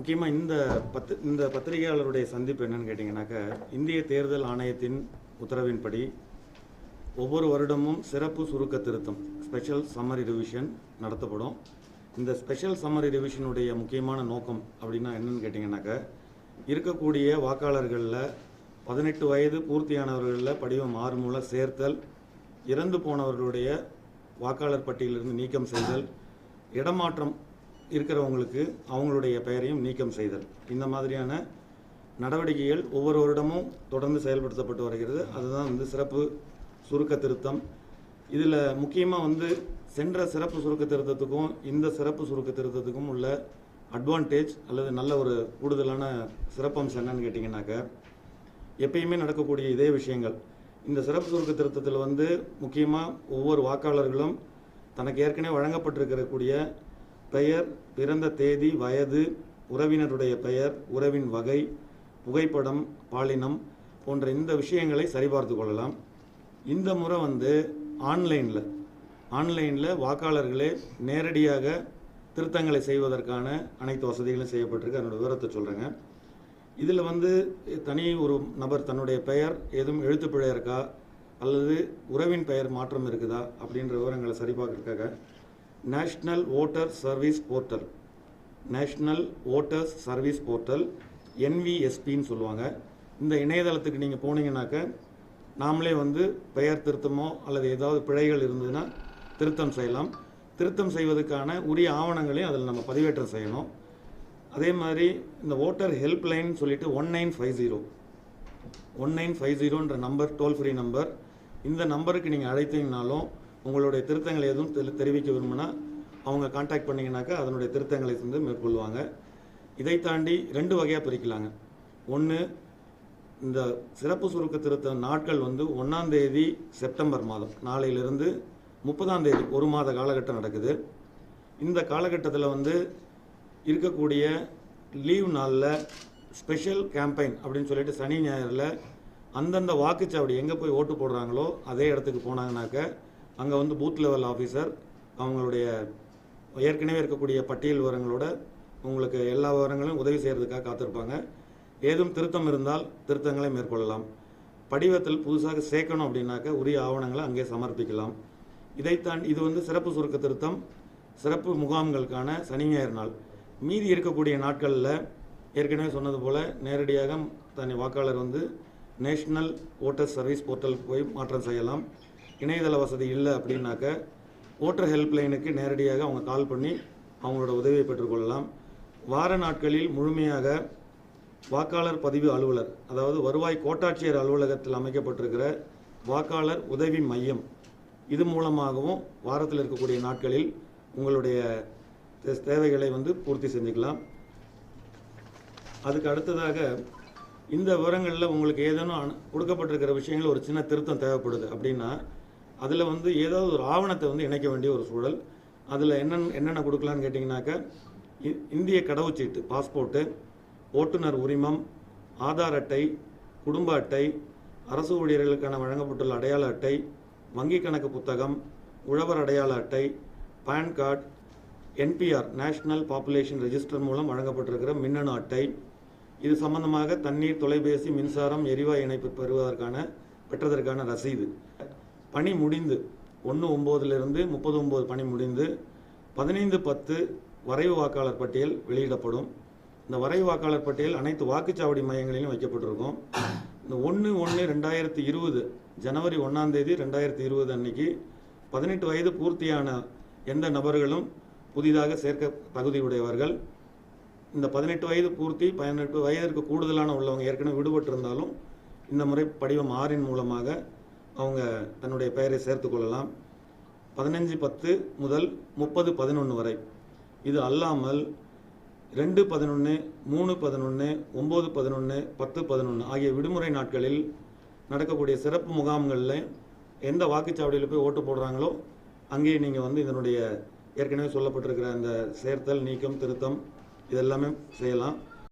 முக்கியமாக இந்த பத்திரிகையாளருடைய சந்திப்பு என்னன்னு கேட்டிங்கனாக்கா, இந்திய தேர்தல் ஆணையத்தின் உத்தரவின்படி ஒவ்வொரு வருடமும் சிறப்பு சுருக்க திருத்தம் ஸ்பெஷல் சம்மரி ரிவிஷன் நடத்தப்படும். இந்த ஸ்பெஷல் சம்மரி ரிவிஷனுடைய முக்கியமான நோக்கம் அப்படின்னா என்னன்னு கேட்டிங்கனாக்கா, இருக்கக்கூடிய வாக்காளர்களில் 18 வயது பூர்த்தியானவர்களில் படிவம் 6 மூலம் சேர்த்தல், இறந்து போனவர்களுடைய வாக்காளர் பட்டியலிருந்து நீக்கம் செய்தல், இடமாற்றம் இருக்கிறவங்களுக்கு அவங்களுடைய பெயரையும் நீக்கம் செய்தல், இந்த மாதிரியான நடவடிக்கைகள் ஒவ்வொரு வருடமும் தொடர்ந்து செயல்படுத்தப்பட்டு வருகிறது. அதுதான் சிறப்பு சுருக்க திருத்தம். இதில் முக்கியமாக சென்ற சிறப்பு சுருக்க திருத்தத்துக்கும் இந்த சிறப்பு சுருக்க திருத்தத்துக்கும் உள்ள அட்வான்டேஜ் அல்லது நல்ல ஒரு கூடுதலான சிறப்பம்சம் என்னன்னு கேட்டிங்கனாக்கா, எப்பயுமே நடக்கக்கூடிய இதே விஷயங்கள் இந்த சிறப்பு சுருக்க திருத்தத்தில் முக்கியமாக ஒவ்வொரு வாக்காளர்களும் தனக்கு ஏற்கனவே வழங்கப்பட்டிருக்கக்கூடிய பெயர், பிறந்த தேதி, வயது, உறவினருடைய பெயர், உறவின் வகை, புகைப்படம், பாலினம் போன்ற இந்த விஷயங்களை சரிபார்த்து கொள்ளலாம். இந்த முறை ஆன்லைனில் வாக்காளர்களே நேரடியாக திருத்தங்களை செய்வதற்கான அனைத்து வசதிகளும் செய்யப்பட்டிருக்கு. அதனோட விவரத்தை சொல்கிறேங்க. இதில் தனி ஒரு நபர் தன்னுடைய பெயர் ஏதும் எழுத்துப்பிழை இருக்கா அல்லது உறவின் பெயர் மாற்றம் இருக்குதா அப்படின்ற விவரங்களை சரிபார்க்கறதுக்காக நேஷ்னல் ஓட்டர்ஸ் சர்வீஸ் போர்ட்டல் NVSPன்னு சொல்லுவாங்க. இந்த இணையதளத்துக்கு நீங்கள் போனீங்கன்னாக்க நாமளே பெயர் திருத்தமோ அல்லது ஏதாவது பிழைகள் இருந்ததுன்னா திருத்தம் செய்யலாம். திருத்தம் செய்வதற்கான உரிய ஆவணங்களையும் அதில் நம்ம பதிவேற்றம் செய்யணும். அதே மாதிரி இந்த ஓட்டர் ஹெல்ப்லைன் சொல்லிட்டு 1950 நம்பர், டோல் ஃப்ரீ நம்பர். இந்த நம்பருக்கு நீங்கள் அழைத்தீங்கனாலும் உங்களுடைய திருத்தங்களை எதுவும் தெரிவிக்க விரும்பினா அவங்க கான்டாக்ட் பண்ணிங்கனாக்கா அதனுடைய திருத்தங்களை மேற்கொள்வாங்க. இதை தாண்டி 2 வகையாக பிரிக்கலாங்க. ஒன்று, இந்த சிறப்பு சுருக்க திருத்த நாட்கள் 1ஆம் தேதி செப்டம்பர் மாதம் நாளையிலிருந்து 30ஆம் தேதி 1 மாத காலகட்டம் நடக்குது. இந்த காலகட்டத்தில் இருக்கக்கூடிய லீவ் நாளில் ஸ்பெஷல் கேம்பெயின் அப்படின்னு சொல்லிட்டு சனி ஞாயிறில் அந்தந்த வாக்குச்சாவடி எங்கே போய் ஓட்டு போடுறாங்களோ அதே இடத்துக்கு போனாங்கனாக்க அங்கே பூத் லெவல் ஆஃபீஸர் அவங்களுடைய ஏற்கனவே இருக்கக்கூடிய பட்டியல் விவரங்களோட உங்களுக்கு எல்லா விவரங்களும் உதவி செய்கிறதுக்காக காத்திருப்பாங்க. ஏதும் திருத்தம் இருந்தால் திருத்தங்களை மேற்கொள்ளலாம். படிவத்தில் புதுசாக சேர்க்கணும் அப்படின்னாக்க உரிய ஆவணங்களை அங்கே சமர்ப்பிக்கலாம். இதை தாண்டி இது சிறப்பு சுருக்க திருத்தம் சிறப்பு முகாம்களுக்கான சனி ஞாயிறு நாள். மீதி இருக்கக்கூடிய நாட்களில் ஏற்கனவே சொன்னது போல் நேரடியாக தனி வாக்காளர் நேஷ்னல் ஓட்டர்ஸ் சர்வீஸ் போர்ட்டலுக்கு போய் மாற்றம் செய்யலாம். இணையதள வசதி இல்லை அப்படின்னாக்க ஓட்டர் ஹெல்ப்லைனுக்கு நேரடியாக அவங்க கால் பண்ணி அவங்களோட உதவியை பெற்றுக்கொள்ளலாம். வார நாட்களில் முழுமையாக வாக்காளர் பதிவு அலுவலர், அதாவது வருவாய் கோட்டாட்சியர் அலுவலகத்தில் அமைக்கப்பட்டிருக்கிற வாக்காளர் உதவி மையம், இது மூலமாகவும் வாரத்தில் இருக்கக்கூடிய நாட்களில் உங்களுடைய தேவைகளை பூர்த்தி செஞ்சுக்கலாம். அதுக்கு அடுத்ததாக இந்த விவரங்களில் உங்களுக்கு ஏதேனும் கொடுக்கப்பட்டிருக்கிற விஷயங்கள் ஒரு சின்ன திருத்தம் தேவைப்படுது அப்படின்னா அதில் ஏதாவது ஒரு ஆவணத்தை இணைக்க வேண்டிய ஒரு சூழல். அதில் என்னென்ன கொடுக்கலான்னு கேட்டிங்கனாக்க, இந்திய கடவுச்சீட்டு, பாஸ்போர்ட்டு, ஓட்டுநர் உரிமம், ஆதார் அட்டை, குடும்ப அட்டை, அரசு ஊழியர்களுக்கான வழங்கப்பட்டுள்ள அடையாள அட்டை, வங்கி கணக்கு புத்தகம், உழவர் அடையாள அட்டை, PAN card, NPR national population register மூலம் வழங்கப்பட்டிருக்கிற மின்னணு அட்டை, இது சம்பந்தமாக தண்ணீர், தொலைபேசி, மின்சாரம், எரிவாயு இணைப்பு பெற்றதற்கான ரசீது. பணி முடிந்து 1/9 30/9 பணி முடிந்து 15/10 வரைவு வாக்காளர் பட்டியல் வெளியிடப்படும். இந்த வரைவு வாக்காளர் பட்டியல் அனைத்து வாக்குச்சாவடி மையங்களிலும் வைக்கப்பட்டிருக்கும். இந்த 1/1/2020 ஜனவரி 1ஆம் தேதி 2020 அன்னைக்கு 18 வயது பூர்த்தியான எந்த நபர்களும் புதிதாக சேர்க்க தகுதியுடையவர்கள். இந்த 18 வயது பூர்த்தி 18 வயதிற்கு கூடுதலான உள்ளவங்க ஏற்கனவே விடுபட்டிருந்தாலும் இந்த முறை படிவம் 6 மூலமாக அவங்க தன்னுடைய பெயரை சேர்த்து கொள்ளலாம். 15/10 முதல் 30/11 வரை. இது அல்லாமல் 2/11, 3/11, 9/11, 10/11 ஆகிய விடுமுறை நாட்களில் நடக்கக்கூடிய சிறப்பு முகாம்களில் எந்த வாக்குச்சாவடியில் போய் ஓட்டு போடுறாங்களோ அங்கேயே நீங்கள் இதனுடைய ஏற்கனவே சொல்லப்பட்டிருக்கிற அந்த சேர்த்தல், நீக்கம், திருத்தம் இதெல்லாமே செய்யலாம்.